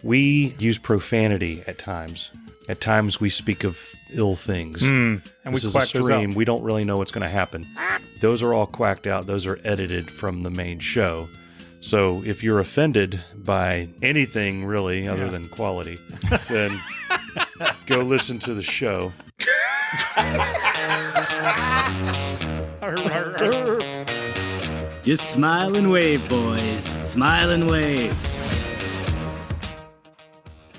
We use profanity at times. At times we speak of ill things. And this we is a quack those stream. out. We don't really know what's going to happen. Those are all quacked out. Those are edited from the main show. So if you're offended by anything really other than quality, then go listen to the show. Just smile and wave, boys. Smile and wave.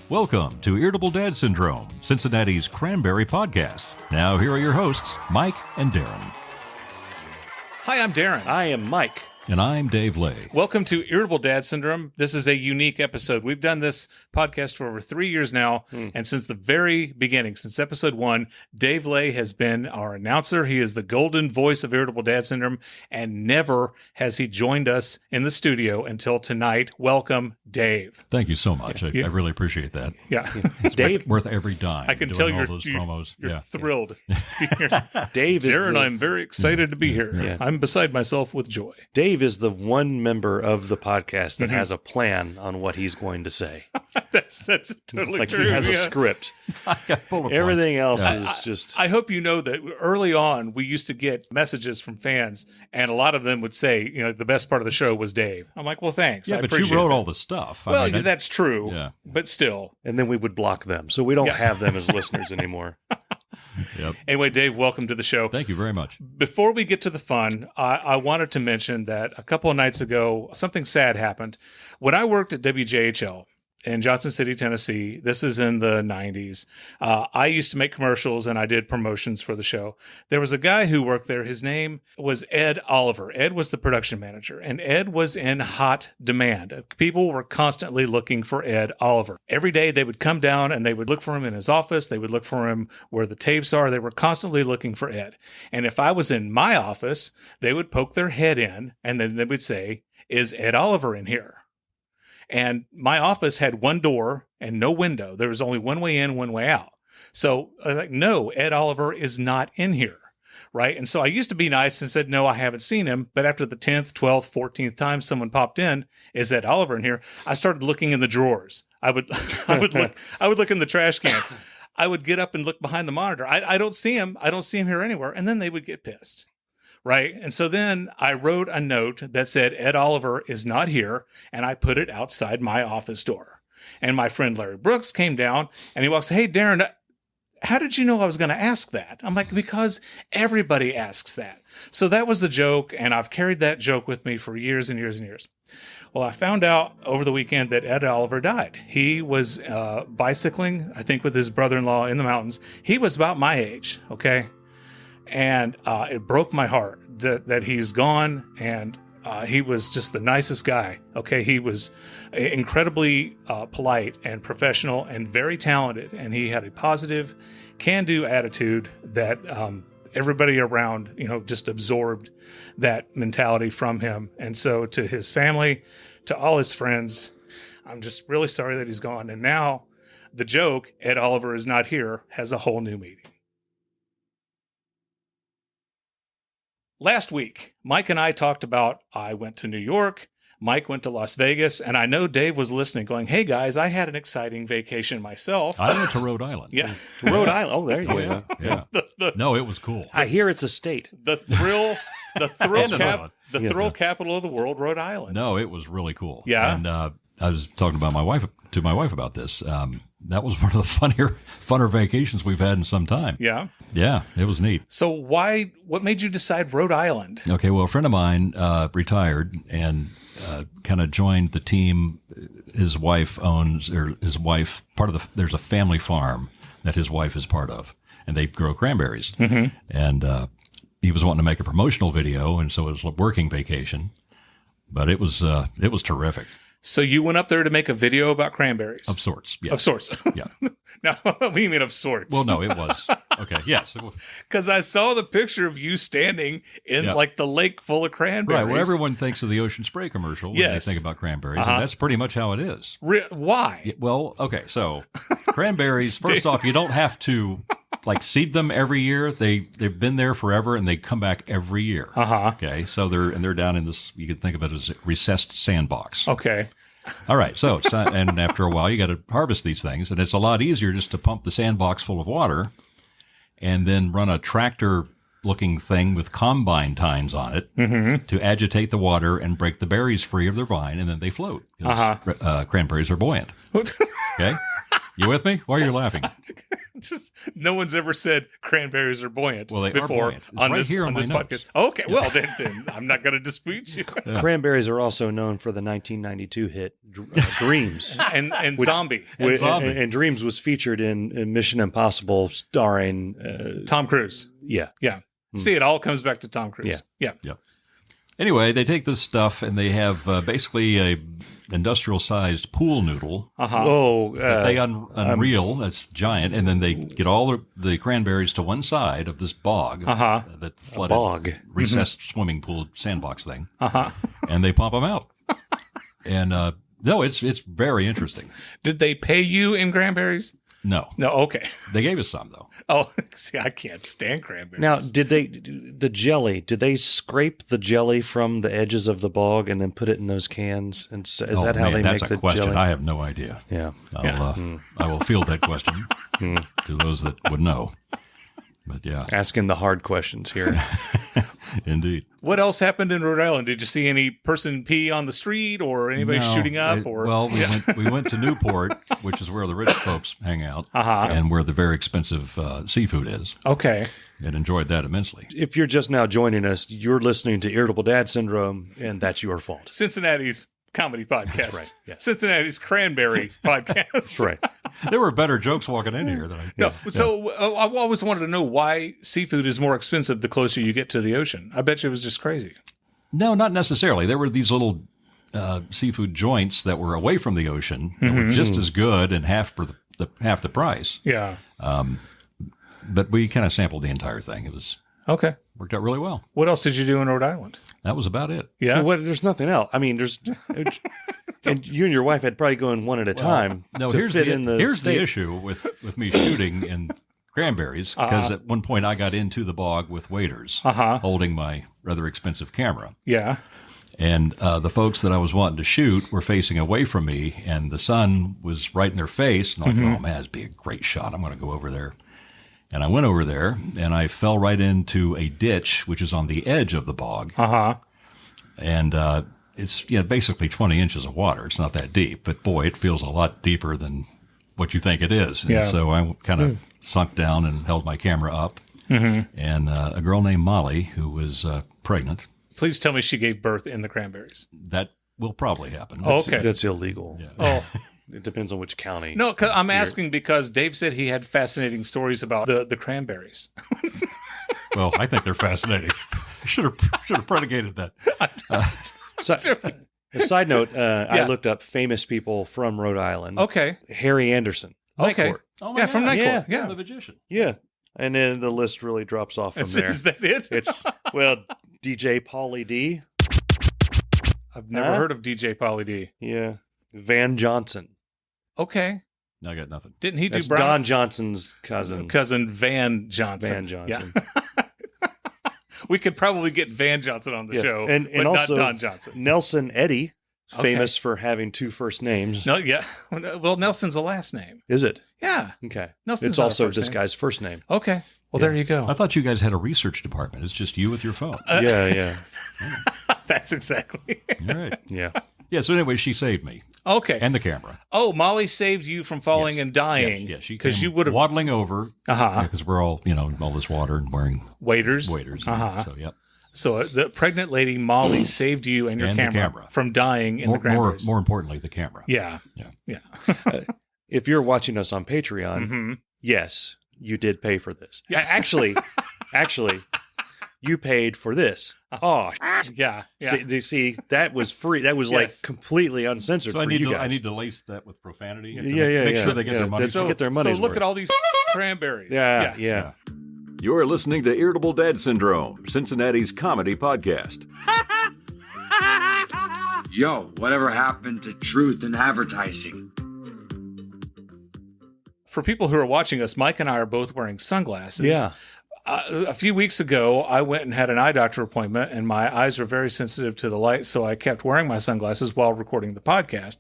Welcome to Irritable Dad Syndrome, Cincinnati's Cranberry podcast. Now, here are your hosts, Mike and Darin. Hi, I'm Darin. I am Mike. And I'm Dave Lay. Welcome to Irritable Dad Syndrome. This is a unique episode. We've done this podcast for over 3 years now, and since the very beginning, since episode 1, Dave Lay has been our announcer. He is the golden voice of Irritable Dad Syndrome, and never has he joined us in the studio until tonight. Welcome, Dave. Thank you so much. I really appreciate that. Yeah. It's Dave, worth every dime. I can doing tell all you're, those you're, promos. you're thrilled to be here. Dave is Darin, I'm very excited to be here. Yeah. I'm beside myself with joy. Dave is the one member of the podcast that has a plan on what he's going to say. That's totally Like true. he has a yeah. script. I got bullet Everything points. else is just... I hope you know that early on we used to get messages from fans, and a lot of them would say, you know, the best part of the show was Dave. I'm like, well, thanks. Yeah, I but you appreciate wrote it. all the stuff. I Well, mean, that's true. Yeah. But still. And then we would block them. So we don't Yeah. have them as listeners anymore. Yep. Anyway, Dave, welcome to the show. Thank you very much. Before we get to the fun, I wanted to mention that a couple of nights ago, something sad happened. When I worked at WJHL in Johnson City, Tennessee, this is in the 90s, I used to make commercials and I did promotions for the show. There was a guy who worked there. His name was Ed Oliver. Ed was the production manager, and Ed was in hot demand. People were constantly looking for Ed Oliver. Every day they would come down and they would look for him in his office. They would look for him where the tapes are. They were constantly looking for Ed. And if I was in my office, they would poke their head in and then they would say, "Is Ed Oliver in here?" And my office had one door and no window. There was only one way in, one way out. So I was like, no, Ed Oliver is not in here. Right. And so I used to be nice and said, no, I haven't seen him. But after the 10th, 12th, 14th time someone popped in, is Ed Oliver in here? I started looking in the drawers. I would look in the trash can. I would get up and look behind the monitor. I don't see him. I don't see him here anywhere. And then they would get pissed. Right. And so then I wrote a note that said, Ed Oliver is not here. And I put it outside my office door. And my friend Larry Brooks came down and he walks, "Hey, Darin, how did you know I was going to ask that?" I'm like, because everybody asks that. So that was the joke. And I've carried that joke with me for years and years and years. Well, I found out over the weekend that Ed Oliver died. He was bicycling, I think, with his brother-in-law in the mountains. He was about my age. Okay. And it broke my heart that he's gone, and he was just the nicest guy. Okay, he was incredibly polite and professional and very talented, and he had a positive, can-do attitude that everybody around, just absorbed that mentality from him. And so to his family, to all his friends, I'm just really sorry that he's gone. And now the joke, Ed Oliver is not here, has a whole new meaning. Last week, Mike and I talked about I went to New York, Mike went to Las Vegas, and I know Dave was listening going, "Hey guys, I had an exciting vacation myself." I went to Rhode Island. Yeah. Rhode Island. Oh, there you Oh, go. yeah. Yeah. No, it was cool. I hear it's a state. The thrill And capital of the world, Rhode Island. No, it was really cool. Yeah. And I was talking about my wife about this. That was one of the funner vacations we've had in some time. Yeah. Yeah, it was neat. So what made you decide Rhode Island? Okay, well, a friend of mine retired and kind of joined the team. His wife there's a family farm that his wife is part of, and they grow cranberries. Mm-hmm. And he was wanting to make a promotional video, and so it was a working vacation, but it was terrific. So you went up there to make a video about cranberries? Of sorts, yeah. Of sorts. Yeah. Now, what do you mean of sorts? Well, no, it was. Okay, yes. Because I saw the picture of you standing in like the lake full of cranberries. Right, well, everyone thinks of the Ocean Spray commercial when they think about cranberries, and that's pretty much how it is. Why? Yeah, well, okay, so cranberries, first off, you don't have to seed them every year. They've been there forever, and they come back every year. Uh-huh. Okay, so they're down in this, you could think of it as a recessed sandbox. Okay. All right. So it's not, and after a while, you got to harvest these things, and it's a lot easier just to pump the sandbox full of water, and then run a tractor-looking thing with combine tines on it to agitate the water and break the berries free of their vine, and then they float. Cranberries are buoyant. Okay. You with me? Why are you laughing? Just no one's ever said cranberries are buoyant Well, they before are buoyant. It's on right this, here on on my this notes. podcast. Okay, well then I'm not going to dispute you. Cranberries are also known for the 1992 hit Dreams. and Zombie. And Dreams was featured in Mission Impossible starring Tom Cruise. Yeah. See, it all comes back to Tom Cruise. Yeah. Anyway, they take this stuff and they have basically a industrial-sized pool noodle that they unreel. That's giant, and then they get all the cranberries to one side of this bog that flooded recessed swimming pool sandbox thing, and they pump them out. And no, it's very interesting. Did they pay you in cranberries? No, Okay. they gave us some though. Oh, see, I can't stand cranberries. Now, did they scrape the jelly from the edges of the bog and then put it in those cans? And is that how they make the question. jelly? I have no idea. Yeah. I will field that question to those that would know. But yeah, Asking the hard questions here. indeed. What else happened in Rhode Island? Did you see any person pee on the street or anybody No, shooting up? We went to Newport, which is where the rich folks hang out, and where the very expensive seafood is, Okay. and enjoyed that immensely. If you're just now joining us, you're listening to Irritable Dad Syndrome, and that's your fault. Cincinnati's comedy podcast. That's right. Yeah. Cincinnati's Cranberry podcast. That's right. There were better jokes walking in here than I. No, so I always wanted to know why seafood is more expensive the closer you get to the ocean. I bet you it was just crazy. No, not necessarily. There were these little seafood joints that were away from the ocean that were just as good and half the price. Yeah. But we kind of sampled the entire thing. It Okay. worked out really well. What else did you do in Rhode Island? That was about it. Yeah. Well, there's nothing else. I mean, and you and your wife had probably going one at a time. No, to here's fit the in the here's the state. issue with me shooting in Cranberries, because at one point I got into the bog with waiters holding my rather expensive camera. Yeah. And the folks that I was wanting to shoot were facing away from me, and the sun was right in their face. And I thought, oh, man, it'd be a great shot. I'm going to go over there. And I went over there, and I fell right into a ditch, which is on the edge of the bog. And it's basically 20 inches of water. It's not that deep. But, boy, it feels a lot deeper than what you think it is. And so I kind of sunk down and held my camera up. And a girl named Molly, who was pregnant. Please tell me she gave birth in the Cranberries. That will probably happen. Okay. That's illegal. Yeah. Oh. It depends on which county. No, I'm asking because Dave said he had fascinating stories about the Cranberries. Well, I think they're fascinating. I should have predicated that. So, a side note, I looked up famous people from Rhode Island. Okay. Harry Anderson. Night Okay. Court. Oh Yeah, from Night Court. Yeah. The magician. Yeah. And then the list really drops off from there. Is that it? It's, DJ Pauly D. I've never heard of DJ Pauly D. Yeah. Van Johnson. Okay. I got nothing. Didn't he That's do Brown? Don Johnson's cousin. Cousin Van Johnson. Van Johnson. Yeah. We could probably get Van Johnson on the show, and but also not Don Johnson. Nelson Eddy, Okay. famous for having two first names. No, yeah. Well, Nelson's a last name. Is it? Yeah. Okay. Nelson's It's not a also first this name. guy's first name. Okay. Well, there you go. I thought you guys had a research department. It's just you with your phone. Yeah. That's exactly. All right. Yeah. Yeah, so anyway, she saved me. Okay. And the camera. Oh, Molly saved you from falling Yes. and dying. Yes, she because came you would have waddling over. Uh-huh. Because we're all, all this water and wearing waiters. waders. Uh-huh. So, yep. So the pregnant lady Molly saved you and your And the camera, camera. from dying in the More Cranberries. importantly, the camera. Yeah. Yeah. If you're watching us on Patreon, yes, you did pay for this. Yeah. Actually, you paid for this. Oh, Yeah. see, that was free. That was Yes. like completely uncensored So for you guys. I need to lace that with profanity. to Yeah, Make yeah. sure they get Yeah, their money. that's- get their money's So look worth. at all these cranberries. Yeah. You're listening to Irritable Dad Syndrome, Cincinnati's comedy podcast. Yo, whatever happened to truth in advertising? For people who are watching us, Mike and I are both wearing sunglasses. Yeah. a few weeks ago, I went and had an eye doctor appointment, and my eyes are very sensitive to the light, so I kept wearing my sunglasses while recording the podcast.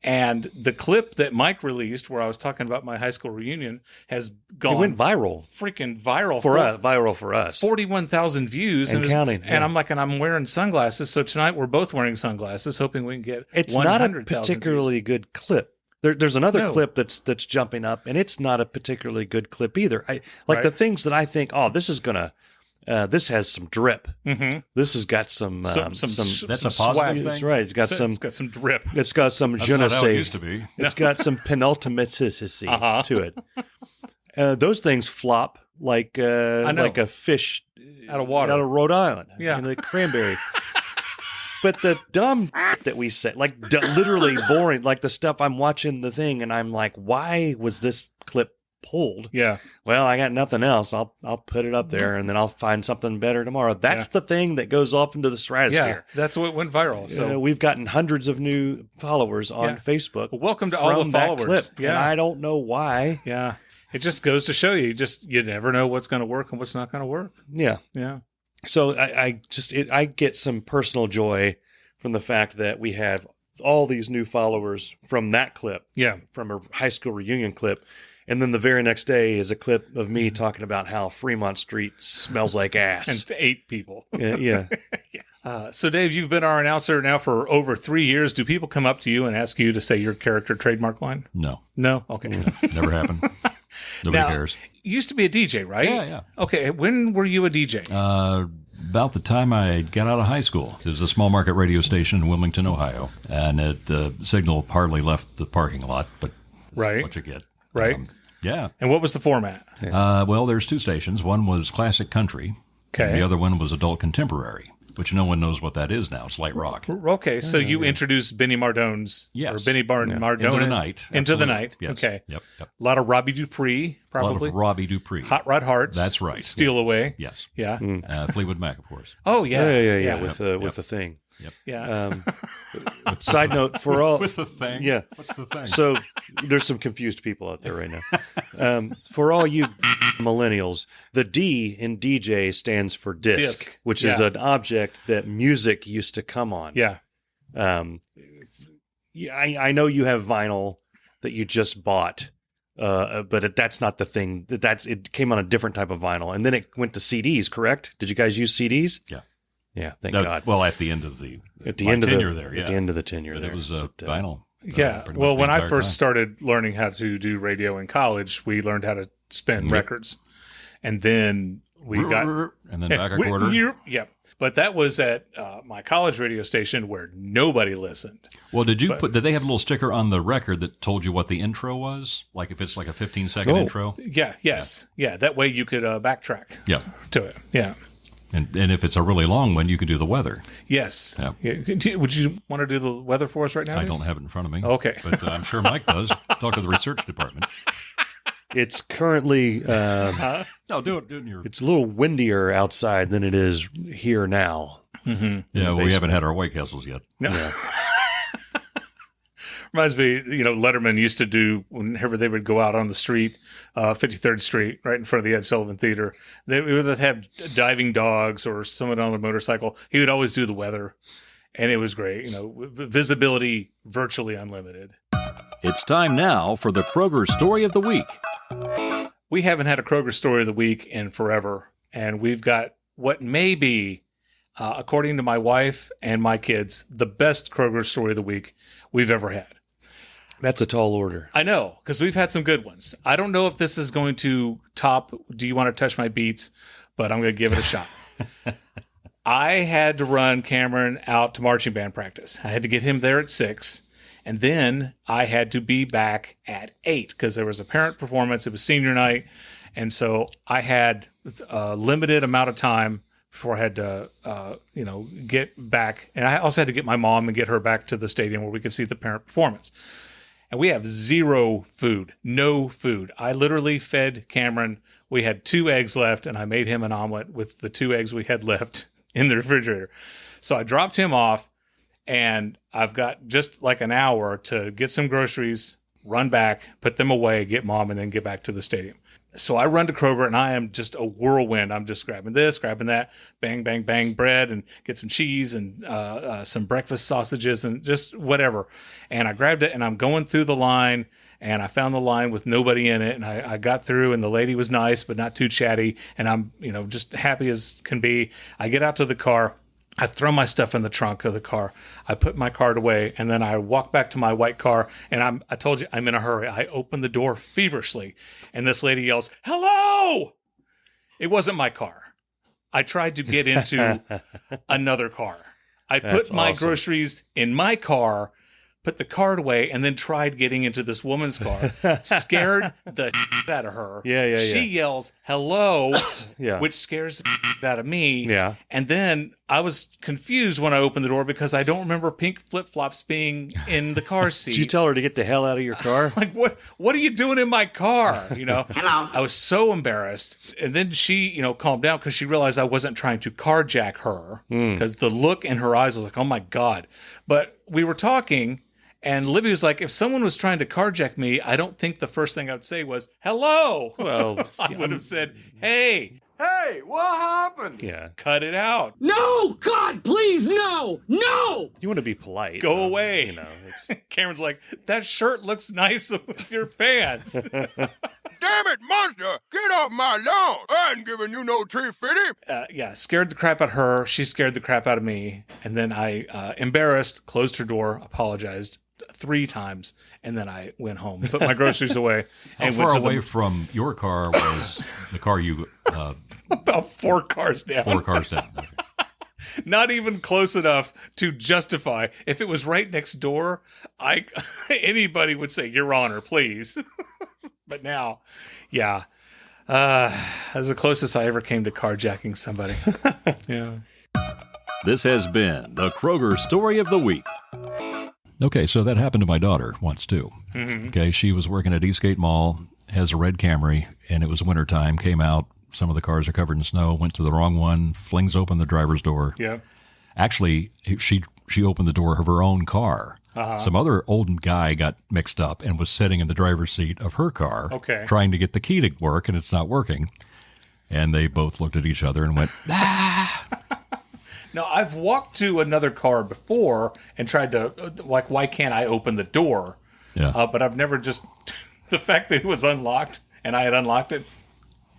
And the clip that Mike released, where I was talking about my high school reunion, has gone It went viral. freaking viral Viral for us. 41,000 views And counting, And yeah. I'm like, and I'm wearing sunglasses. So tonight we're both wearing sunglasses, hoping we can get It's not a 100,000 particularly good clip. There's another No. clip that's jumping up, and it's not a particularly good clip either. I like Right. the things that I think, oh, this is gonna, this has some drip. Mm-hmm. This has got some That's a positive swag. thing? That's right. It's got some. It's got some drip. It's got some That's je ne not how it sais. used to be. It's got some penultimaticity Uh-huh. to it. Those things flop like know. like a fish Out of water. out of Rhode Island. Yeah. The cranberry. But the dumb that we say, like literally boring, like the stuff I'm watching the thing and I'm like, why was this clip pulled? Yeah. Well, I got nothing else. I'll put it up there and then I'll find something better tomorrow. That's the thing that goes off into the Yeah. stratosphere. That's what went viral. So We've gotten hundreds of new followers on Yeah. Facebook. Well, welcome to all the from that followers. clip. Yeah. And I don't know why. yeah. It just goes to show you, you never know what's going to work and what's not going to work. Yeah. Yeah. So I get some personal joy from the fact that we have all these new followers from that clip, Yeah. from a high school reunion clip. And then the very next day is a clip of me talking about how Fremont Street smells like ass. And to 8 people. Yeah. So, Dave, you've been our announcer now for over 3 years. Do people come up to you and ask you to say your character trademark line? No, No? Okay. never happened. Nobody Now, cares. You used to be a DJ, right? Yeah. Okay. When were you a DJ? About the time I got out of high school. It was a small market radio station in Wilmington, Ohio, and the signal hardly left the parking lot, but that's Right. what you get. Right. Yeah. And what was the format? Well, there's 2 stations. One was classic country. Okay. And the other one was adult contemporary, which no one knows what that is now. It's light rock. Okay. So you introduced Benny Mardone's Yes. or Benny Mardone Into the night. Into the Absolutely. night. Yes. Okay. Yep. A lot of Robbie Dupree, A lot probably. of Robbie Dupree. Hot Rod Hearts. That's right. Steal Away. Yes. Yeah. Fleetwood Mac, of course. Oh, yeah. Yeah. With the thing. Yeah. Side note for all. With the thing? Yeah. What's the thing? So there's some confused people out there right now. For all you millennials, the D in DJ stands for disc, which is Yeah. an object that music used to come on. Yeah. I know you have vinyl that you just bought, but that's not the thing. It came on a different type of vinyl, and then it went to CDs. Correct? Did you guys use CDs? Yeah. Yeah. Thank No, God. well, at the end of the tenure there, At the end of the tenure, But there it was But, vinyl. Yeah. pretty Well, much the when I entire first time. started learning how to do radio in college, we learned how to spin records. And then we got. and then back a quarter. Yep. But that was at my college radio station where nobody listened. Well, did they have a little sticker on the record that told you what the intro was? Like if it's like a 15-second intro? Yeah. Yes. Yeah. That way you could backtrack Yeah. to it. Yeah. And if it's a really long one, you can do the weather. Yes. Yeah. Yeah. Would you want to do the weather for us right now? I Dave? don't have it in front of me. Okay. But I'm sure Mike does. Talk to the research department. It's currently No, do it in your... it's a little windier outside than it is here now. Yeah, we haven't had our White Castles yet. No. Reminds me, Letterman used to do whenever they would go out on the street, 53rd Street, right in front of the Ed Sullivan Theater. They would have diving dogs or someone on a motorcycle. He would always do the weather, and it was great. Visibility virtually unlimited. It's time now for the Kroger Story of the Week. We haven't had a Kroger Story of the Week in forever, and we've got what may be, according to my wife and my kids, the best Kroger Story of the Week we've ever had. That's a tall order. I know, because we've had some good ones. I don't know if this is going to top Do You Want to Touch My Beats, but I'm going to give it a shot. I had to run Cameron out to marching band practice. I had to get him there at 6, and then I had to be back at 8 because there was a parent performance. It was senior night, and so I had a limited amount of time before I had to, get back. And I also had to get my mom and get her back to the stadium where we could see the parent performance. And we have zero food, no food. I literally fed Cameron. We had 2 eggs left, and I made him an omelet with the 2 eggs we had left in the refrigerator. So I dropped him off, and I've got just like an hour to get some groceries, run back, put them away, get mom, and then get back to the stadium. So I run to Kroger and I am just a whirlwind. I'm just grabbing this, grabbing that, bang, bang, bang, bread and get some cheese and some breakfast sausages and just whatever. And I grabbed it and I'm going through the line and I found the line with nobody in it. And I got through and the lady was nice, but not too chatty. And I'm, just happy as can be. I get out to the car. I throw my stuff in the trunk of the car. I put my card away, and then I walk back to my white car, and I told you, I'm in a hurry. I open the door feverishly, and this lady yells, "Hello!" It wasn't my car. I tried to get into another car. I put my groceries in my car, put the card away, and then tried getting into this woman's car. Scared the out of her. Yeah. She yells, "Hello," Yeah. which scares the out of me. Yeah. And then I was confused when I opened the door because I don't remember pink flip-flops being in the car seat. Did you tell her to get the hell out of your car? Like, what are you doing in my car? Hello. I was so embarrassed. And then she, calmed down because she realized I wasn't trying to carjack her because the look in her eyes was like, oh my God. But we were talking and Libby was like, if someone was trying to carjack me, I don't think the first thing I would say was, hello. Well, I would have said, hey, what happened? Yeah. Cut it out. No, God, please, no, no! You want to be polite. Go away. It's... Cameron's like, that shirt looks nice with your pants. Damn it, monster! Get off my lawn! I ain't giving you no tree fitty! Scared the crap out of her. She scared the crap out of me. And then I, embarrassed, closed her door, apologized 3 times, and then I went home, put my groceries away. How and far went to away from your car was the car you... about 4 cars down. 4 cars down. Okay. Not even close enough to justify. If it was right next door, anybody would say, Your Honor, please. But now, that's the closest I ever came to carjacking somebody. Yeah. This has been the Kroger Story of the Week. Okay, so that happened to my daughter once, too. Mm-hmm. Okay, she was working at Eastgate Mall, has a red Camry, and it was wintertime, came out, some of the cars are covered in snow, went to the wrong one, flings open the driver's door. Yeah. Actually, she opened the door of her own car. Uh-huh. Some other old guy got mixed up and was sitting in the driver's seat of her car, trying to get the key to work, and it's not working. And they both looked at each other and went, ah! Now, I've walked to another car before and tried to, like, why can't I open the door? Yeah. But I've never just, the fact that it was unlocked and I had unlocked it,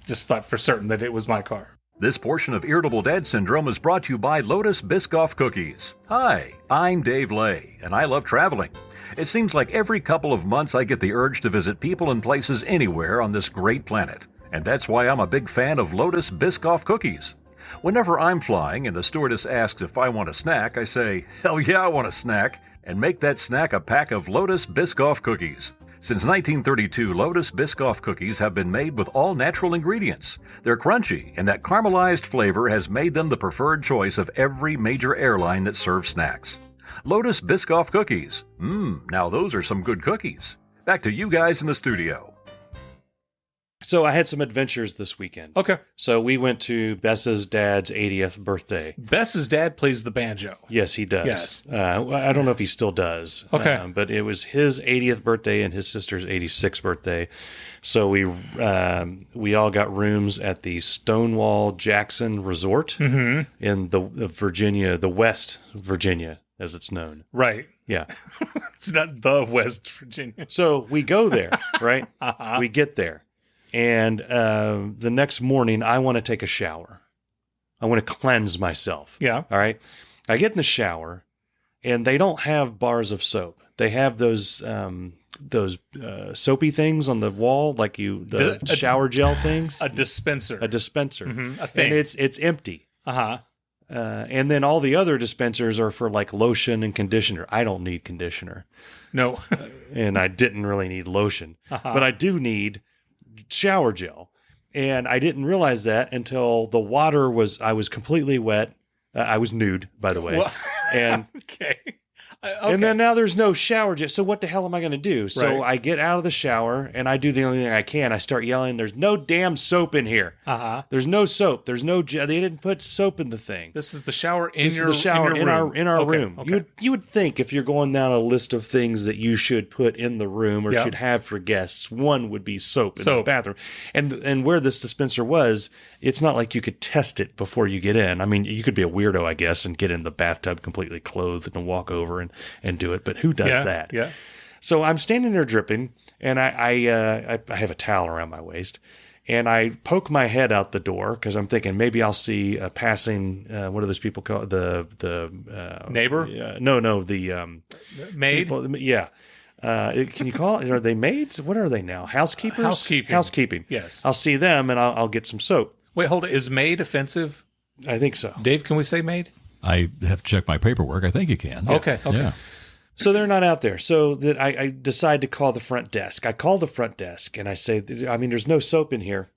just thought for certain that it was my car. This portion of Irritable Dad Syndrome is brought to you by Lotus Biscoff Cookies. Hi, I'm Dave Lay, and I love traveling. It seems like every couple of months I get the urge to visit people and places anywhere on this great planet. And that's why I'm a big fan of Lotus Biscoff Cookies. Whenever I'm flying and the stewardess asks if I want a snack, I say, hell yeah, I want a snack, and make that snack a pack of Lotus Biscoff Cookies. Since 1932, Lotus Biscoff cookies have been made with all natural ingredients. They're crunchy, and that caramelized flavor has made them the preferred choice of every major airline that serves snacks. Lotus Biscoff cookies. Now those are some good cookies. Back to you guys in the studio. So I had some adventures this weekend. Okay. So we went to Bess's dad's 80th birthday. Bess's dad plays the banjo. Yes, he does. Yes. I don't know if he still does. Okay. But it was his 80th birthday and his sister's 86th birthday. So we all got rooms at the Stonewall Jackson Resort in the Virginia, the West Virginia, as it's known. Right. Yeah. It's not the West Virginia. So we go there, right? We get there. And the next morning, I want to take a shower. I want to cleanse myself. Yeah. All right. I get in the shower, and they don't have bars of soap. They have those soapy things on the wall, like the shower gel things. A dispenser. A dispenser. A thing. And it's empty. Uh-huh. And then all the other dispensers are for like lotion and conditioner. I don't need conditioner. No. And I didn't really need lotion. But I do need shower gel, and I didn't realize that until the water I was completely wet. I was nude, by the way. Well, and okay, Okay. And then now there's no shower jet. So what the hell am I going to do? So Right. I get out of the shower and I do the only thing I can. I start yelling, "There's no damn soap in here. There's no soap. There's no they didn't put soap in the thing." This is the shower in This your is the shower in your room. in our Okay, room. Okay. You would think if you're going down a list of things that you should put in the room or Yeah. should have for guests, one would be soap in the Soap. bathroom. And where this dispenser was, it's not like you could test it before you get in. I mean, you could be a weirdo, I guess, and get in the bathtub completely clothed and walk over and do it. But who does that? Yeah. So I'm standing there dripping, and I have a towel around my waist, and I poke my head out the door because I'm thinking maybe I'll see a passing. What do those people call it? The Neighbor? No, the Maid? people, yeah. Can you call it? Are they maids? What are they now? Housekeepers? Housekeeping. Yes. I'll see them, and I'll get some soap. Wait, hold it. Is maid offensive? I think so. Dave, can we say maid? I have to check my paperwork. I think you can. Okay. Yeah. So they're not out there. So that I decide to call the front desk. I call the front desk and I say, I mean, there's no soap in here.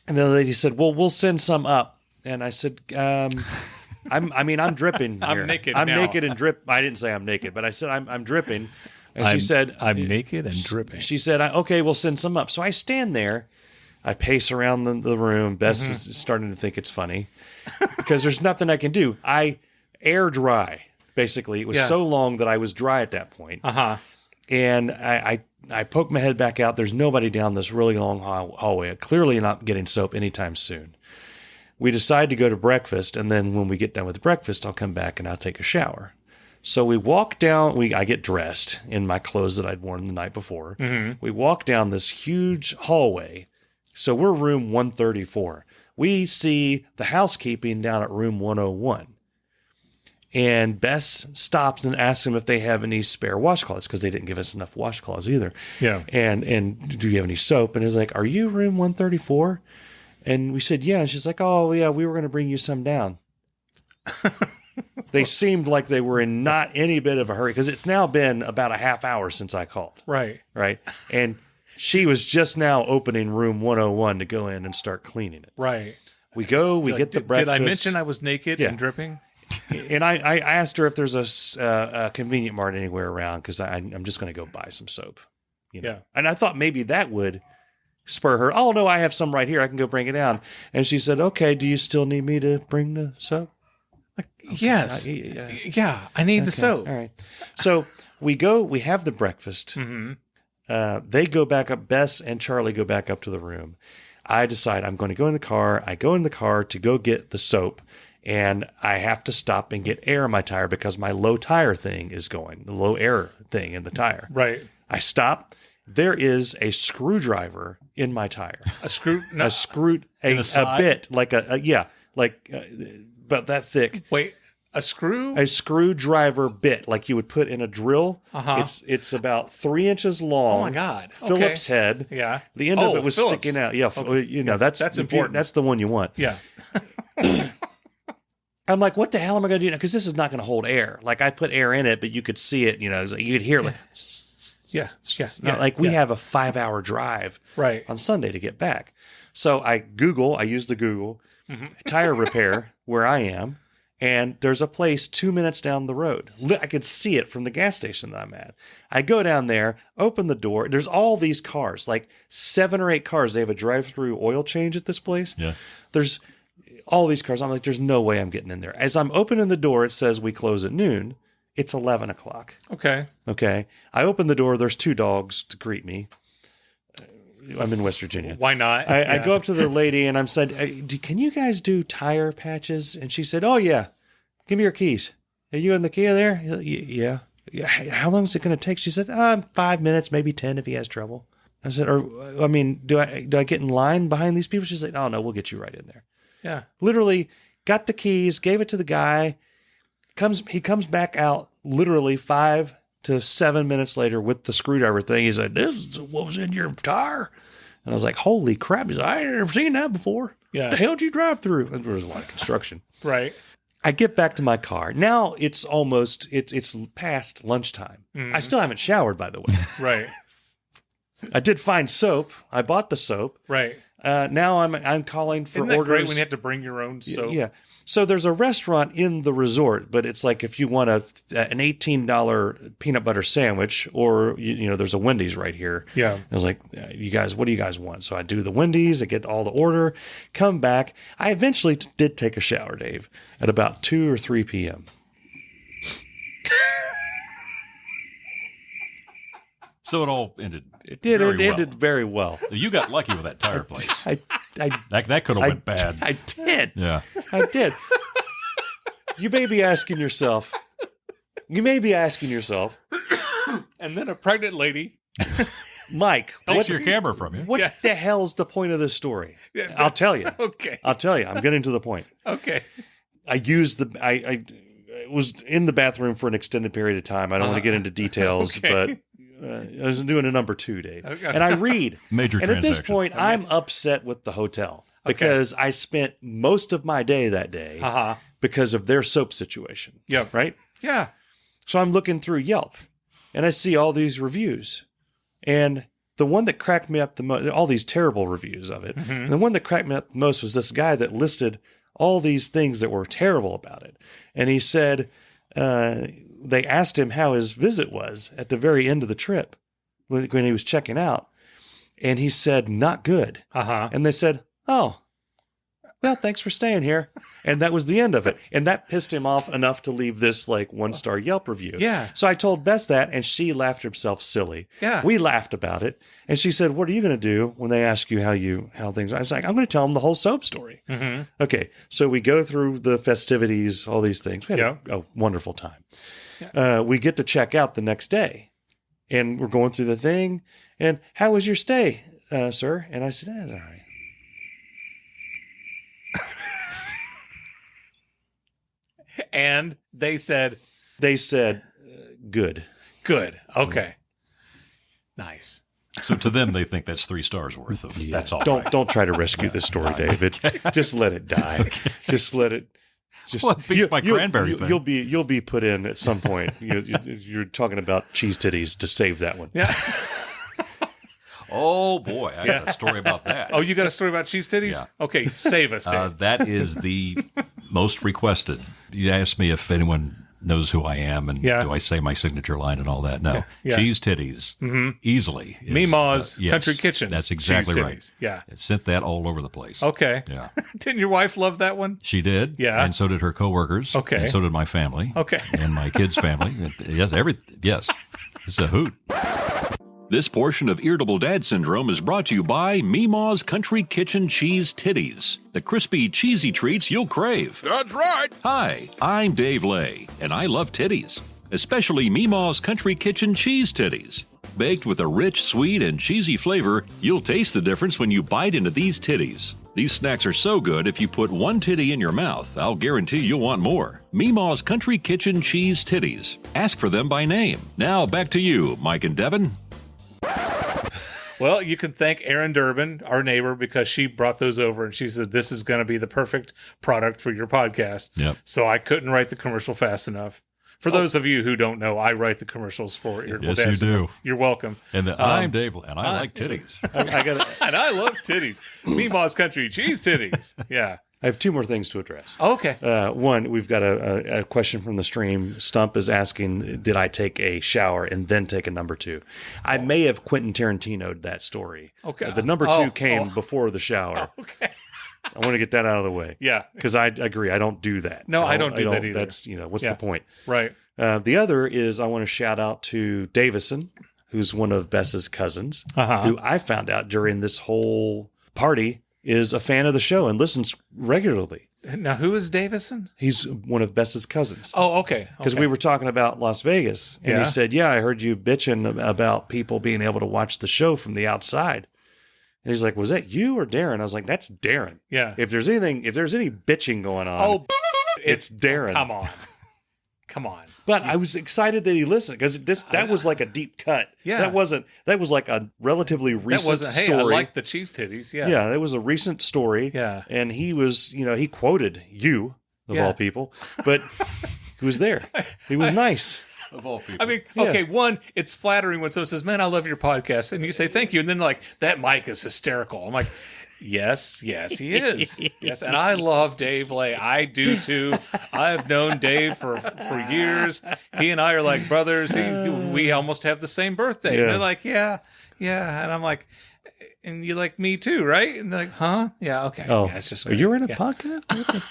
And the lady said, well, we'll send some up. And I said, I'm dripping. I'm here. naked I'm now. naked and drip. I didn't say I'm naked, but I said I'm dripping. And she said, I'm naked and dripping. She said, okay, we'll send some up. So I stand there. I pace around the room. Bess is starting to think it's funny because there's nothing I can do. I air dry. Basically, it was so long that I was dry at that point. And I poke my head back out. There's nobody down this really long hallway. Clearly not getting soap anytime soon. We decide to go to breakfast, and then when we get done with breakfast, I'll come back and I'll take a shower. So we walk down. I get dressed in my clothes that I'd worn the night before. We walk down this huge hallway. So we're room 134. We see the housekeeping down at room 101. And Bess stops and asks them if they have any spare washcloths because they didn't give us enough washcloths either. Yeah. And do you have any soap? And it's like, are you room 134? And we said, yeah. And she's like, oh, yeah, we were going to bring you some down. They seemed like they were in not any bit of a hurry because it's now been about a half hour since I called. Right. And she was just now opening room 101 to go in and start cleaning it. Right. We go, we get the breakfast. Did I mention I was naked and dripping? And I asked her if there's a convenient mart anywhere around because I'm just going to go buy some soap. Yeah. And I thought maybe that would spur her. Oh, no, I have some right here. I can go bring it down. And she said, okay, do you still need me to bring the soap? Yes. Yeah, I need the soap. All right. So we have the breakfast. They go back up. Bess and Charlie go back up to the room. I decide I'm going to go in the car. I go in the car to go get the soap. And I have to stop and get air in my tire because my low tire thing is going, the low air thing in the tire. Right. I stop. There is a screwdriver in my tire. A screw? No. A bit, like about that thick. Wait, a screw? A screwdriver bit, like you would put in a drill. It's about 3 inches long. Oh my God. Phillips head. Yeah. The end of it was Phillips. sticking out. Yeah. Okay. That's important. That's the one you want. Yeah. I'm like, what the hell am I going to do now? Because this is not going to hold air. Like I put air in it, but you could see it. You could hear it. Like, we have a 5-hour drive on Sunday to get back. So I use the Google tire repair where I am, and there's a place 2 minutes down the road. I could see it from the gas station that I'm at. I go down there, open the door. There's all these cars, like 7 or 8 cars. They have a drive-through oil change at this place. Yeah. There's all these cars. I'm like, there's no way I'm getting in there. As I'm opening the door, it says we close at noon. It's 11 o'clock. Okay. I open the door. There's 2 dogs to greet me. I'm in West Virginia. Why not? I go up to the lady and I'm said, can you guys do tire patches? And she said, oh, yeah. Give me your keys. Are you in the Kia there? Yeah. How long is it going to take? She said, 5 minutes, maybe 10 if he has trouble. I said, do I get in line behind these people? She said, oh, no, we'll get you right in there. Yeah. Literally got the keys, gave it to the guy. He comes back out literally 5 to 7 minutes later with the screwdriver thing. He's like, this is what was in your tire. And I was like, holy crap. He's like, I ain't never seen that before. Yeah. The hell did you drive through? And there was a lot of construction. Right. I get back to my car. Now it's past lunchtime. I still haven't showered, by the way. Right. I did find soap. I bought the soap. Right. Now I'm calling for Isn't that orders. great when you have to bring your own soap? Yeah. So there's a restaurant in the resort, but it's like if you want an $18 peanut butter sandwich, or there's a Wendy's right here. Yeah. I was like, you guys, what do you guys want? So I do the Wendy's, I get all the order, come back. I eventually did take a shower, Dave, at about 2 or 3 p.m. So it all ended. It did. Very It well. ended very well. You got lucky with that tire place. I That could have went bad. I did. Yeah. I did. You may be asking yourself. And then a pregnant lady. Mike, Takes your camera from you. what the hell's the point of this story? Yeah. I'll tell you. Okay. I'm getting to the point. Okay. I was in the bathroom for an extended period of time. I don't want to get into details, Okay. but I was doing a number 2, Dave. Okay. And I read. Major And at this transaction. point, I'm upset with the hotel because I spent most of my day that day Uh-huh. because of their soap situation. Yep. Right? Yeah. So I'm looking through Yelp and I see all these reviews. And the one that cracked me up the most, all these terrible reviews of it, Mm-hmm. and the one that cracked me up the most was this guy that listed all these things that were terrible about it. And he said, they asked him how his visit was at the very end of the trip when he was checking out. And he said, not good. Uh-huh. And they said, oh, well, thanks for staying here. And that was the end of it. And that pissed him off enough to leave this 1-star Yelp review. Yeah. So I told Bess that, and she laughed herself silly. Yeah. We laughed about it. And she said, what are you going to do when they ask you how things are? I was like, I'm going to tell them the whole soap story. Mm-hmm. Okay. So we go through the festivities, all these things. We had a wonderful time. Yeah. We get to check out the next day, and we're going through the thing. And how was your stay, sir? And I said, that's all right. And they said, good. good. Okay. Nice. So to them, they think that's 3 stars worth of. Yeah. That's all. Don't try to rescue this story, David. Just let it die. Just let it. Just, Well, it beats my cranberry thing. You'll be put in at some point. You're talking about cheese titties to save that one. Yeah. Oh boy, I got a story about that. Oh, you got a story about cheese titties? Yeah. Okay, save us, Dave. That is the most requested. You asked me if anyone knows who I am and Yeah. do I say my signature line and all that. No. Yeah. Cheese titties. Mm-hmm. Easily. is, Meemaw's yes, Country Kitchen. That's exactly Cheese right. titties. Yeah. It sent that all over the place. Okay. Yeah. Didn't your wife love that one? She did. Yeah. And so did her coworkers. Okay. And so did my family. Okay. And my kids' family. Yes. Yes. It's a hoot. This portion of Irritable Dad Syndrome is brought to you by Meemaw's Country Kitchen Cheese Titties, the crispy, cheesy treats you'll crave. That's right. Hi, I'm Dave Lay, and I love titties, especially Meemaw's Country Kitchen Cheese Titties. Baked with a rich, sweet, and cheesy flavor, you'll taste the difference when you bite into these titties. These snacks are so good, if you put one titty in your mouth, I'll guarantee you'll want more. Meemaw's Country Kitchen Cheese Titties. Ask for them by name. Now back to you, Mike and Devin. Well, you can thank Erin Durbin, our neighbor, because she brought those over and she said, this is going to be the perfect product for your podcast. Yep. So I couldn't write the commercial fast enough. For those of you who don't know, I write the commercials for Irritable Yes, Dad you Syndrome. do. You're welcome. And I'm Dave, and I like titties. I got. And I love titties. Meemaw's Country Cheese Titties. Yeah. I have 2 more things to address. Okay. One, we've got a question from the stream. Stump is asking, did I take a shower and then take a number 2? I may have Quentin Tarantino'd that story. Okay. The number 2 came before the shower. Okay. I want to get that out of the way. Yeah. Because I agree. I don't do that. No, I don't do that either. That's, what's the point? Right. The other is I want to shout out to Davison, who's one of Bess's cousins, Uh-huh. who I found out during this whole party is a fan of the show and listens regularly. Now, who is Davison? He's one of Bess's cousins. Oh, okay. Because we were talking about Las Vegas, and Yeah. he said, yeah, I heard you bitching about people being able to watch the show from the outside. And he's like, was that you or Darin? I was like, that's Darin. Yeah. If there's any bitching going on, Oh, it's Darin. Come on. Come on. But I was excited that he listened because that was like a deep cut. Yeah. That was like a relatively That recent wasn't, hey, story. I like the cheese titties. Yeah. Yeah, that was a recent story. Yeah. And he was, he quoted you of Yeah. all people, but he was there. He was nice. Of all people. I mean, okay, one, it's flattering when someone says, "Man, I love your podcast," and you say thank you, and then like that mic is hysterical. I'm like, yes, he is. Yes, and I love Dave Lay. I do too. I've known Dave for years. He and I are like brothers. We almost have the same birthday. Yeah. And they're like, yeah, and I'm like, and you like me too, right? And they're like, huh? Yeah, okay. Oh, yeah, it's just you're in a yeah. podcast?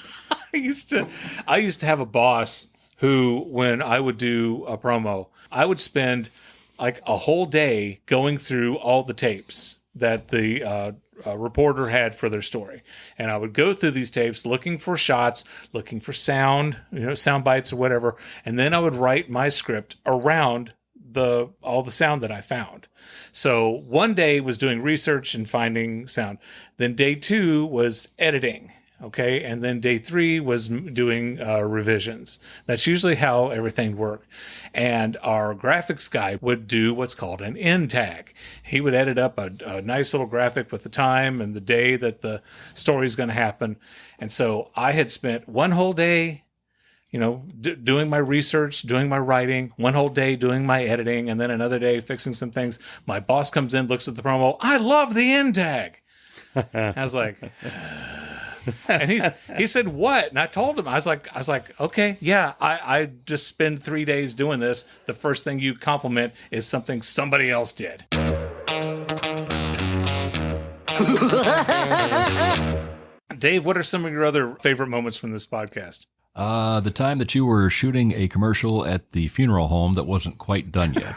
I used to have a boss who, when I would do a promo, I would spend like a whole day going through all the tapes that the reporter had for their story. And I would go through these tapes looking for shots, looking for sound, sound bites or whatever. And then I would write my script around all the sound that I found. So one day was doing research and finding sound. Then day 2 was editing. Okay. And then day 3 was doing revisions. That's usually how everything worked. And our graphics guy would do what's called an end tag. He would edit up a nice little graphic with the time and the day that the story is going to happen. And so I had spent one whole day, doing my research, doing my writing, one whole day doing my editing, and then another day fixing some things. My boss comes in, looks at the promo. I love the end tag. I was like, and he said, what? And I told him, I was like, okay, yeah, I just spend 3 days doing this. The first thing you compliment is something somebody else did. Dave, what are some of your other favorite moments from this podcast? The time that you were shooting a commercial at the funeral home that wasn't quite done yet.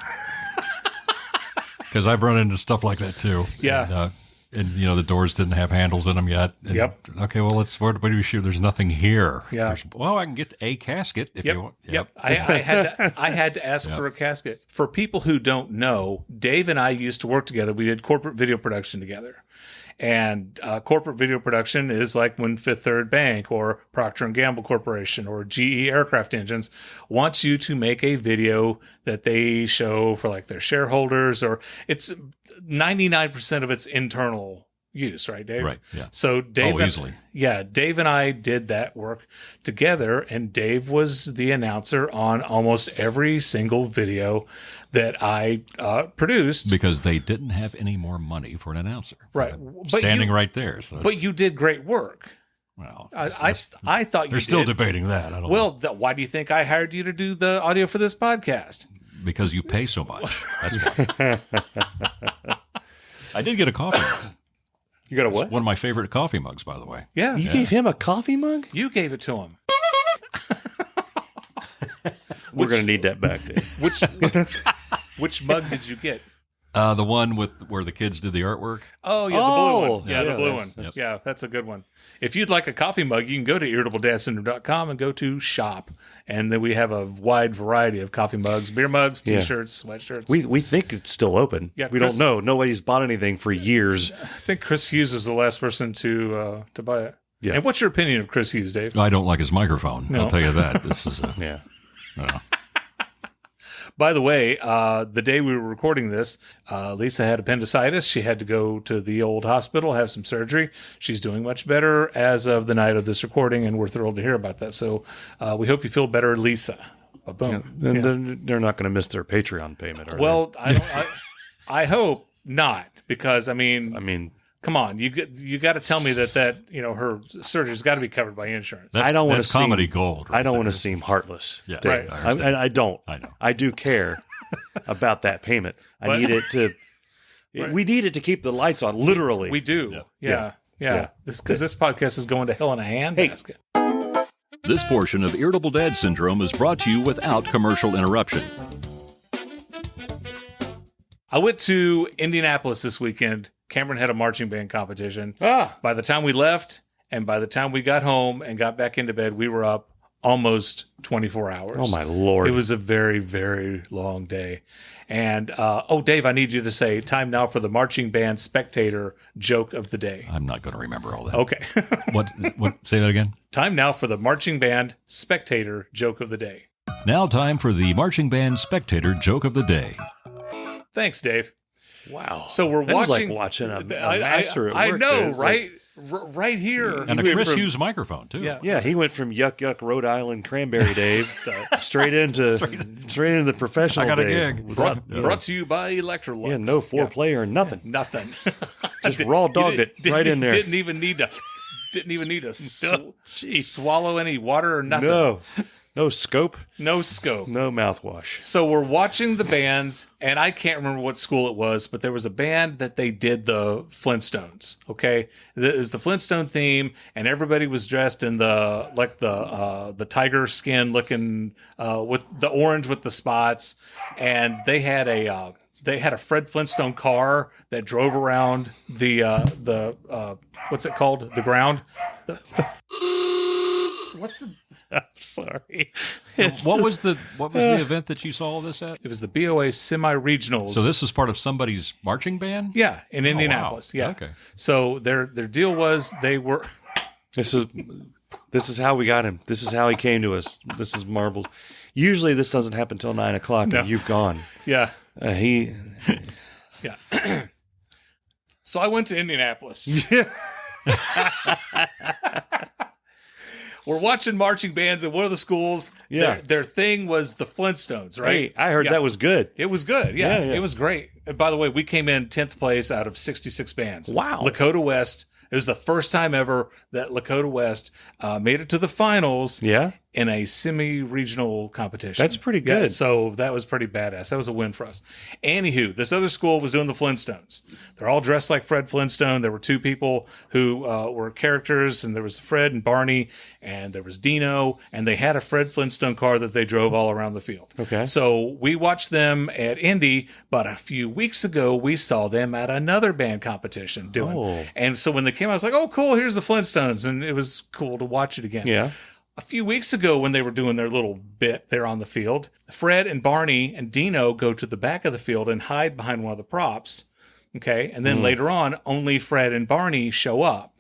Because I've run into stuff like that too. Yeah. And the doors didn't have handles in them yet. And, Yep. Okay, well, where do we shoot? There's nothing here. Yeah. I can get a casket if you want. Yep. I had to ask for a casket. For people who don't know, Dave and I used to work together. We did corporate video production together. And corporate video production is like when Fifth Third Bank or Procter & Gamble Corporation or GE Aircraft Engines wants you to make a video that they show for like their shareholders, or it's 99% of its internal use, right, Dave? Right, yeah. So Dave, easily. Dave and I did that work together, and Dave was the announcer on almost every single video that I produced. Because they didn't have any more money for an announcer. Right. Standing right there. So but you did great work. Well, I thought you they're did. still debating that. I don't know. Well, why do you think I hired you to do the audio for this podcast? Because you pay so much. That's why. I did get a coffee mug. You got a what? One of my favorite coffee mugs, by the way. Yeah. You gave him a coffee mug? You gave it to him. We're going to need that back, Dave. Which mug did you get? The one where the kids did the artwork. Oh, yeah, the blue one. yeah, The blue that's- one. Yep. Yeah, that's a good one. If you'd like a coffee mug, you can go to irritabledadsyndrome.com and go to shop. And then we have a wide variety of coffee mugs, beer mugs, T-shirts, sweatshirts. We think it's still open. Yeah, we Chris- don't know. Nobody's bought anything for years. I think Chris Hughes was the last person to buy it. Yeah. And what's your opinion of Chris Hughes, Dave? I don't like his microphone. No. I'll tell you that. This is a, Yeah. By the way, the day we were recording this, Lisa had appendicitis. She had to go to the old hospital, have some surgery. She's doing much better as of the night of this recording, and we're thrilled to hear about that. So we hope you feel better, Lisa. Boom. And Yeah. then they're not going to miss their Patreon payment, are Well, I hope not, because I mean, they? I mean, come on, you got to tell me that her surgery's got to be covered by insurance. I don't want to that's comedy seem gold. I don't right want to there. seem heartless. Yeah, Dave. right, I understand. I don't. I know. I do care about that payment. I But- need it to. Right. We need it to keep the lights on. Literally, We do. Yeah. Yeah. Because this podcast is going to hell in a handbasket. This portion of Irritable Dad Syndrome is brought to you without commercial interruption. I went to Indianapolis this weekend. Cameron had a marching band competition. Ah. By the time we left and by the time we got home and got back into bed, we were up almost 24 hours. Oh my Lord! It was a very, very long day. And, Dave, I need you to say time now for the marching band spectator joke of the day. I'm not going to remember all that. Okay. What? Say that again. Time now for the marching band spectator joke of the day. Now, time for the marching band spectator joke of the day. Thanks, Dave. wow. So we're That was watching. like watching a master at I work. know, It's like- right? right here. And a went Chris from- Hughes microphone, too. Yeah. Yeah, he went from yuck Rhode Island Cranberry Dave straight into the professional. I got a Dave. gig. Brought to you by Electrolux. Yeah, no foreplay or nothing. Nothing. Just raw dogged it right in there. Didn't even need to swallow any water or nothing. No scope, No scope. no mouthwash. So we're watching the bands, and I can't remember what school it was, but there was a band that they did the Flintstones. Okay, it was the Flintstone theme, and everybody was dressed in the tiger skin looking with the orange with the spots, and they had a Fred Flintstone car that drove around the what's it called? The ground. What's the I'm sorry. What was the event that you saw this at? It was the BOA semi-regionals. So this was part of somebody's marching band? Yeah, in Indianapolis. wow. Yeah. Okay. So their deal was they were This is how we got him. This is how he came to us. This is marbled. Usually this doesn't happen till 9 o'clock No. and you've gone. yeah. He Yeah. So I went to Indianapolis. We're watching marching bands at one of the schools. Yeah. Their thing was the Flintstones, right? Hey, I heard Yeah. that was good. It was good. Yeah, Yeah. It was great. And by the way, we came in 10th place out of 66 bands. Wow. Lakota West. It was the first time ever that Lakota West made it to the finals. Yeah. In a semi-regional competition. That's pretty Yeah, good. so that was pretty badass. That was a win for us. Anywho, this other school was doing the Flintstones. They're all dressed like Fred Flintstone. There were two people who were characters, and there was Fred and Barney, and there was Dino, and they had a Fred Flintstone car that they drove all around the field. Okay. So we watched them at Indy, but a few weeks ago, we saw them at another band competition doing. Oh. And so when they came out, I was like, oh, cool, here's the Flintstones. And it was cool to watch it again. Yeah. A few weeks ago, when they were doing their little bit there on the field, Fred and Barney and Dino go to the back of the field and hide behind one of the props. Okay. And then later on, only Fred and Barney show up.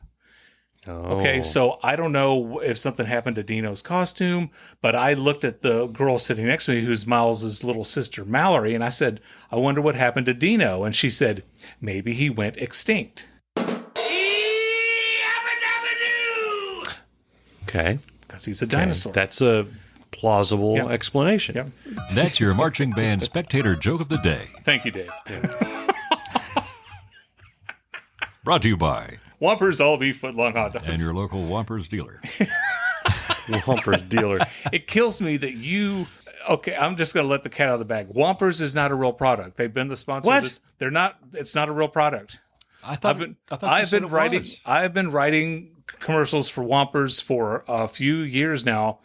Oh. Okay. So I don't know if something happened to Dino's costume, but I looked at the girl sitting next to me, who's Miles's little sister, Mallory, and I said, I wonder what happened to Dino. And she said, maybe he went extinct. Okay. Because he's a dinosaur. That's a plausible Yeah. explanation. Yep. That's your marching band spectator joke of the day. Thank you, Dave. Brought to you by Whoppers all beef footlong hot dogs. and your local Whoppers dealer. Whompers dealer. It kills me that you. Okay, I'm just going to let the cat out of the bag. Whoppers is not a real product. They've been the sponsor. What? Of this. They're not. It's not a real product. I thought I've been writing commercials for Whoppers for a few years now,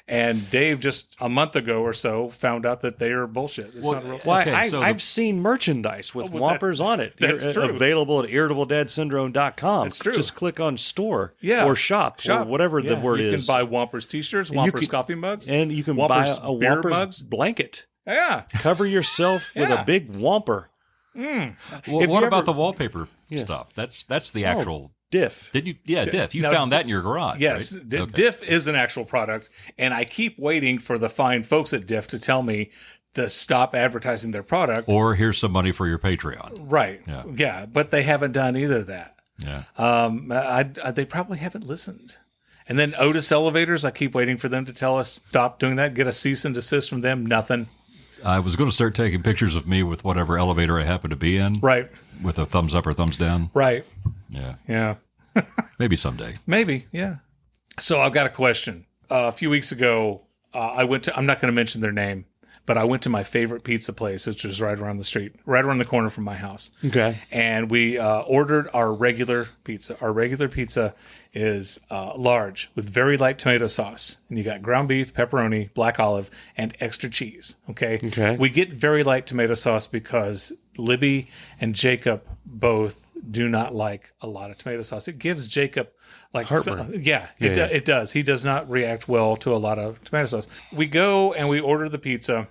and Dave just a month ago or so found out that they are bullshit. It's not real. Why? Okay, so I've seen merchandise with well, Whoppers on it. that's They're true. available at irritabledadsyndrome.com. That's true. Just click on store Yeah. or shop or whatever the Yeah, word you is. can buy Whoppers t-shirts, Whoppers coffee mugs, and you can Whoppers buy a beer Whoppers mugs. blanket. Yeah. Cover yourself with Yeah. a big Whomper. Well, If what you about ever- the wallpaper stuff? That's the actual. Diff. Did you? Yeah, Diff. You Now, found that in your garage. Yes, right? Okay. Diff is an actual product, and I keep waiting for the fine folks at Diff to tell me to stop advertising their product. Or here's some money for your Patreon. Right. Yeah. Yeah, but they haven't done either of that. Yeah. They probably haven't listened. And then Otis Elevators, I keep waiting for them to tell us stop doing that. Get a cease and desist from them. Nothing. I was going to start taking pictures of me with whatever elevator I happen to be in. Right. With a thumbs up or thumbs down. Right. Yeah. Yeah. Maybe someday. Maybe. Yeah. So I've got a question. A few weeks ago, I went to, I'm not going to mention their name, but I went to my favorite pizza place, which was right around the street, right around the corner from my house. Okay. And we ordered our regular pizza. Our regular pizza is large with very light tomato sauce. And you got ground beef, pepperoni, black olive, and extra cheese. Okay. Okay. We get very light tomato sauce because Libby and Jacob both do not like a lot of tomato sauce. It gives Jacob like Heartburn. It does. He does not react well to a lot of tomato sauce. We go and we order the pizza.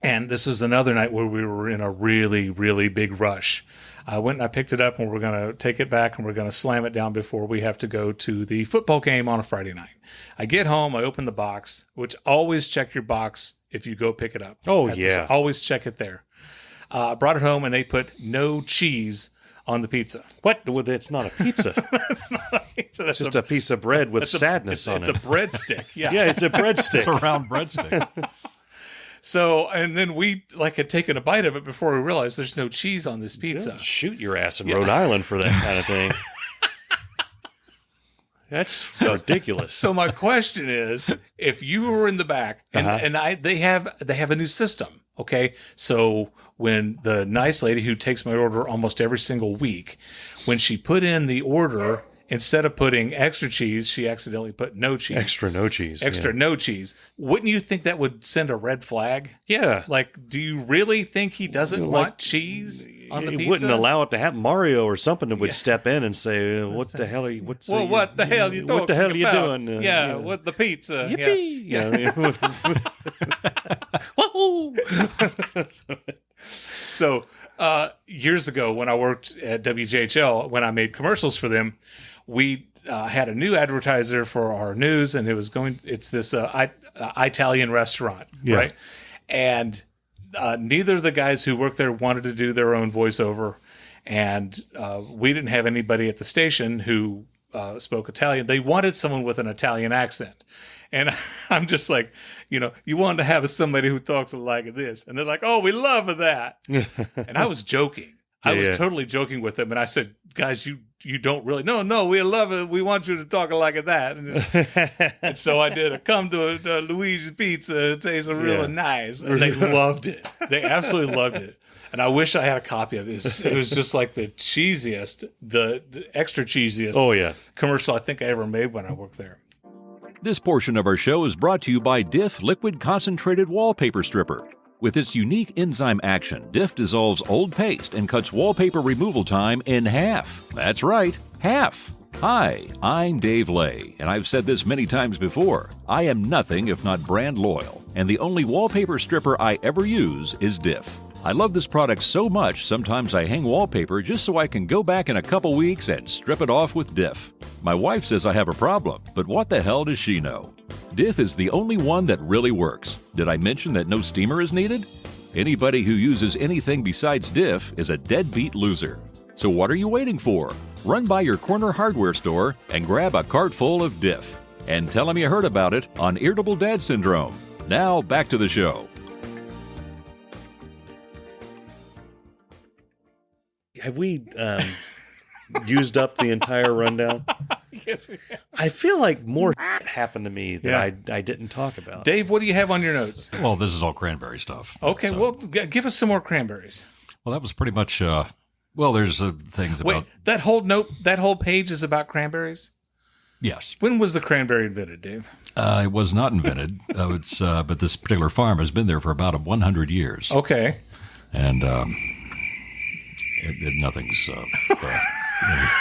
And this is another night where we were in a really, really big rush. I went and I picked it up, and we're going to take it back and we're going to slam it down before we have to go to the football game on a Friday night. I get home, I open the box, which always check your box if you go pick it up. Oh, At the- yeah. always check it there. Brought it home, and they put no cheese on the pizza. What? Well, it's not a pizza. It's not a pizza. It's just a piece of bread with sadness on it. it. It's a breadstick. Yeah. Yeah, it's a breadstick. It's a round breadstick. So, and then we had taken a bite of it before we realized there's no cheese on this pizza. They'll shoot your ass in Rhode Island for that kind of thing. That's ridiculous. So my question is, if you were in the back and they have a new system, okay? So when the nice lady who takes my order almost every single week, when she put in the order, instead of putting extra cheese, she accidentally put no cheese. Extra no cheese. No cheese. Wouldn't you think that would send a red flag? Yeah. Like, do you really think he doesn't want cheese on the pizza? He wouldn't allow it to happen. Mario or something would step in and say, what the hell are you, what the hell are you talking What the hell are you about? doing? With the pizza. Yippee! Yeah. So years ago when I worked at WJHL, when I made commercials for them, we had a new advertiser for our news, and it's this Italian restaurant, right? And neither of the guys who worked there wanted to do their own voiceover, and we didn't have anybody at the station who spoke Italian. They wanted someone with an Italian accent. And I'm just like, you want to have somebody who talks like this. And they're like, oh, we love that. And I was joking. I was totally joking with them. And I said, guys, you don't really. No, we love it. We want you to talk like that. And so I did. Come to Luigi's Pizza. It tastes really nice. And they loved it. They absolutely loved it. And I wish I had a copy of it. It was just like the cheesiest, the extra cheesiest commercial I think I ever made when I worked there. This portion of our show is brought to you by Diff Liquid Concentrated Wallpaper Stripper. With its unique enzyme action, Diff dissolves old paste and cuts wallpaper removal time in half. That's right, half. Hi, I'm Dave Lay, and I've said this many times before. I am nothing if not brand loyal, and the only wallpaper stripper I ever use is Diff. I love this product so much, sometimes I hang wallpaper just so I can go back in a couple weeks and strip it off with Diff. My wife says I have a problem, but what the hell does she know? Diff is the only one that really works. Did I mention that no steamer is needed? Anybody who uses anything besides Diff is a deadbeat loser. So what are you waiting for? Run by your corner hardware store and grab a cart full of Diff. And tell them you heard about it on Irritable Dad Syndrome. Now, back to the show. Have we used up the entire rundown? Yes, we have. I feel like more happened to me that I didn't talk about. Dave, what do you have on your notes? Well, this is all cranberry stuff. Okay, so. well, give us some more cranberries. Well, that was pretty much, there's things about... Wait, that whole page is about cranberries? Yes. When was the cranberry invented, Dave? It was not invented, but this particular farm has been there for about 100 years. Okay. And nothing's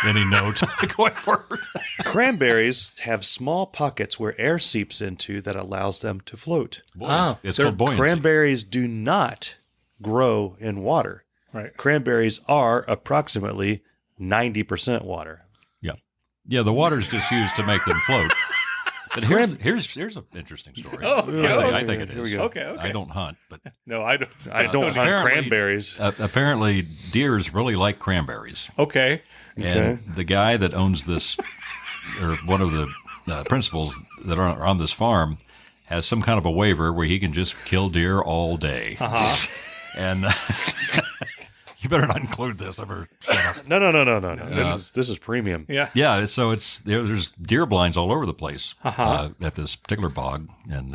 any note going forward. Cranberries have small pockets where air seeps into that allows them to float. It's called buoyancy. Cranberries do not grow in water. Right. Cranberries are approximately 90% water. Yeah, the water's just used to make them float. But here's an interesting story. Oh, okay. I think it Here we is. go. Okay. I don't hunt, but No, I don't. I don't hunt apparently- cranberries. apparently deers really like cranberries. Okay. And the guy that owns this, or one of the principals that are on this farm, has some kind of a waiver where he can just kill deer all day. And you better not include this. No. This is premium. Yeah. Yeah, so there's deer blinds all over the place at this particular bog, and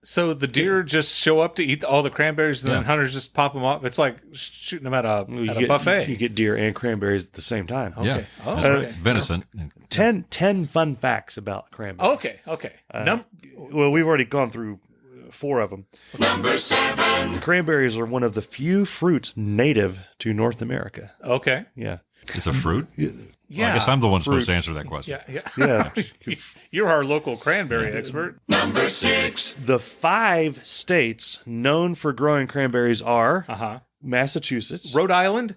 So the deer just show up to eat all the cranberries, and then hunters just pop them off. It's like shooting them at a buffet. You get deer and cranberries at the same time. yeah, Oh, that's okay. right. Venison. 10 fun facts about cranberries. Okay. Well, we've already gone through 4 of them. Number 7. Cranberries are one of the few fruits native to North America. Okay. Yeah. It's a fruit. Yeah. Well, I guess I'm the one supposed to answer that question. Yeah. Yeah. You're our local cranberry expert. Number 6. The 5 states known for growing cranberries are Massachusetts, Rhode Island.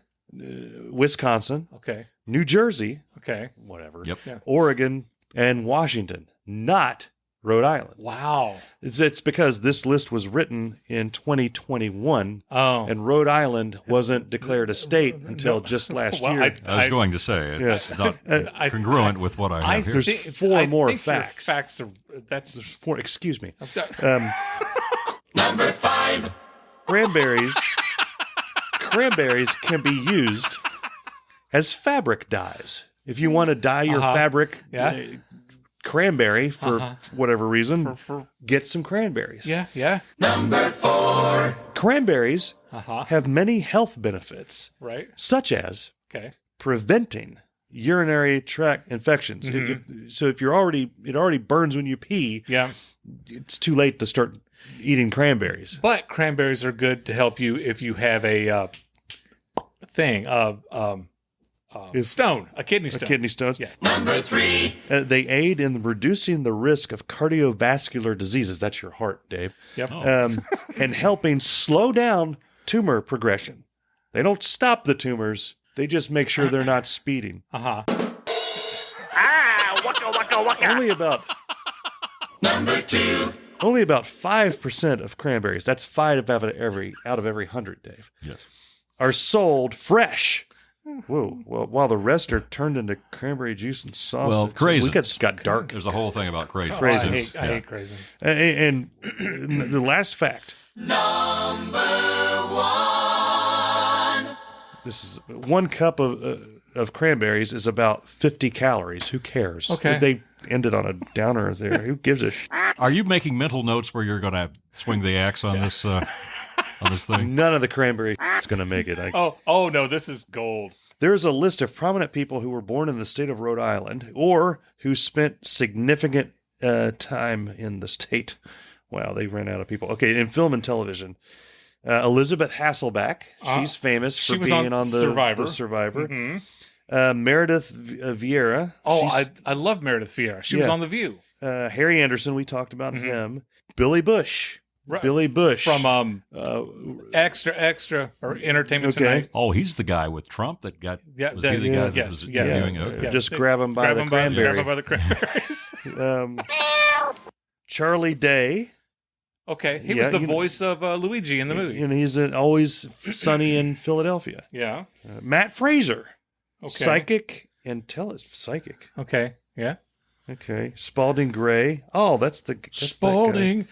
Wisconsin, Okay. New Jersey, Okay. whatever, Yep. Yeah. Oregon, and Washington. Not Rhode Island. Wow. It's because this list was written in 2021, and Rhode Island wasn't declared a state until just last year. I was going to say it's not congruent with what I have here. There's four more facts. Facts are There's four. Excuse me. Number 5. Cranberries can be used as fabric dyes. If you want to dye your fabric cranberry for whatever reason, get some cranberries. Yeah. Number 4. Cranberries have many health benefits, Right. such as Okay. preventing urinary tract infections. So if it already burns when you pee, Yeah. it's too late to start eating cranberries. But cranberries are good to help you if you have a stone, a kidney stone. Kidney stones. Yeah. Number 3. They aid in reducing the risk of cardiovascular diseases. That's your heart, Dave. Yep. And helping slow down tumor progression. They don't stop the tumors. They just make sure they're not speeding. Only about Number 2. Only about 5% of cranberries, that's 5 out of every 100, Dave, Yes. are sold fresh. Whoa! Well, while the rest are turned into cranberry juice and sauce. Well, craisins. It got dark. There's a whole thing about craisins. Craisins. I hate craisins. And the last fact. Number 1. This is 1 cup of cranberries is about 50 calories. Who cares? Okay. They ended on a downer there. Who gives a Are you making mental notes where you're going to swing the axe on this thing? None of the cranberry is going to make it. Oh no, this is gold. There is a list of prominent people who were born in the state of Rhode Island or who spent significant time in the state. Wow, they ran out of people. Okay, in film and television. Elizabeth Hasselbeck. She's famous for being on the Survivor. Mm-hmm. Meredith Vieira. I love Meredith Vieira. She was on The View. Harry Anderson, we talked about him. Billy Bush. Right. Billy Bush. From Extra or Entertainment Tonight. Oh, he's the guy with Trump that got. Yeah, was he the guy that yes, was yes. doing it? Yeah. Just grab him by the cranberry. Grab him by the cranberries. Charlie Day. Okay, he was the voice of Luigi in the movie. And he's always sunny in Philadelphia. Yeah. Matt Fraser. Okay. Psychic and psychic. Okay. Yeah. Okay. Spalding Gray. Oh, that's Spalding.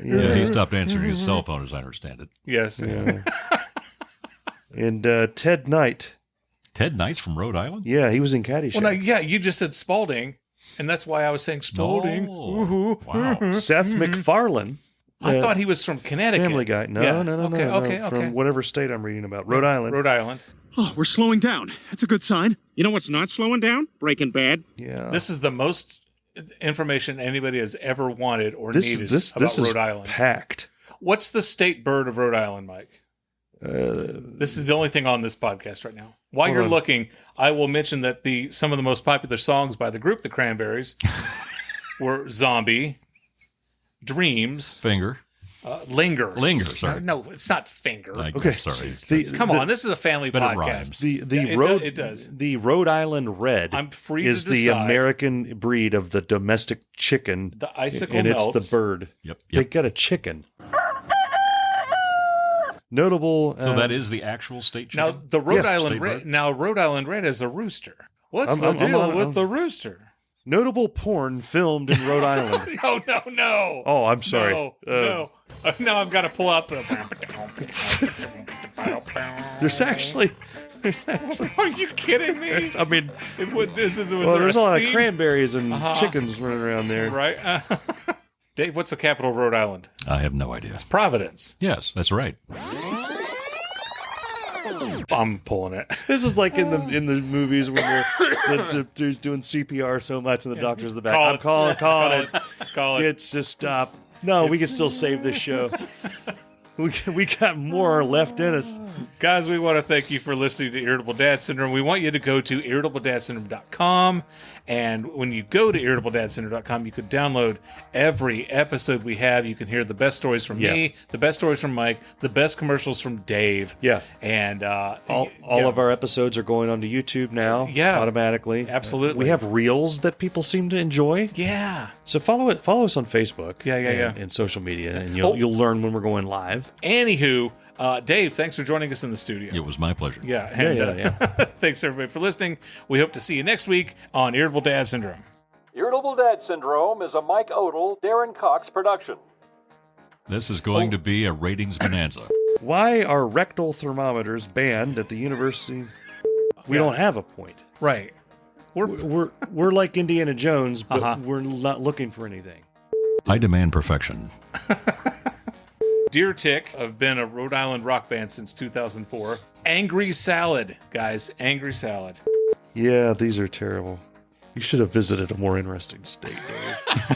Yeah, he stopped answering his cell phone, as I understand it. Yes. Yeah. And Ted Knight. Ted Knight's from Rhode Island? Yeah, he was in Caddyshack. Well, you just said Spalding, and that's why I was saying Spalding. Oh, wow. Seth MacFarlane. I thought he was from Connecticut. Family Guy. No. Okay. From whatever state I'm reading about. Rhode Island. Rhode Island. Oh, we're slowing down. That's a good sign. You know what's not slowing down? Breaking Bad. Yeah. This is the most information anybody has ever wanted or needed this about Rhode is Island. Packed. What's the state bird of Rhode Island, Mike? This is the only thing on this podcast right now. While you're looking, I will mention that some of the most popular songs by the group The Cranberries were Zombie, Dreams, Finger. Linger. Sorry. No, it's not Finger. Okay. Sorry. Come on, this is a family But it podcast. rhymes. It does. The Rhode Island Red I'm free is to the decide. American breed of the domestic chicken. The icicle and melts. it's the bird. Yep. They got a chicken. Notable. So that is the actual state chicken? Now the Rhode Island state Red. bird? Now Rhode Island Red is a rooster. What's the I'm deal on- with I'm- the rooster? Notable porn filmed in Rhode Island. No. Oh, I'm sorry. No. Now I've got to pull out the. There's actually. Are you kidding me? I mean, There's there's a lot of cranberries and chickens running around there. Right? Dave, what's the capital of Rhode Island? I have no idea. It's Providence. Yes, that's right. I'm pulling it. This is like in the movies when the dude's doing CPR so much and the doctor's in the back. I'm calling it. Just call it. It's just stop. No, we can still save this show. We got more left in us. Guys, we want to thank you for listening to Irritable Dad Syndrome. We want you to go to irritabledadsyndrome.com. And when you go to irritabledadsyndrome.com, you can download every episode we have. You can hear the best stories from me, the best stories from Mike, the best commercials from Dave. Yeah. And all of our episodes are going onto YouTube now. Yeah. Automatically. Absolutely. We have reels that people seem to enjoy. Yeah. So follow us on Facebook. Yeah. And social media, and you'll learn when we're going live. Anywho, Dave, thanks for joining us in the studio. It was my pleasure. Yeah. And, thanks, everybody, for listening. We hope to see you next week on Irritable Dad Syndrome. Irritable Dad Syndrome is a Mike Odell, Darren Cox production. This is going to be a ratings bonanza. Why are rectal thermometers banned at the university? We don't have a point. Right. We're like Indiana Jones, but we're not looking for anything. I demand perfection. Deer Tick have been a Rhode Island rock band since 2004. Angry Salad, guys. Angry Salad. Yeah, these are terrible. You should have visited a more interesting state, Dave.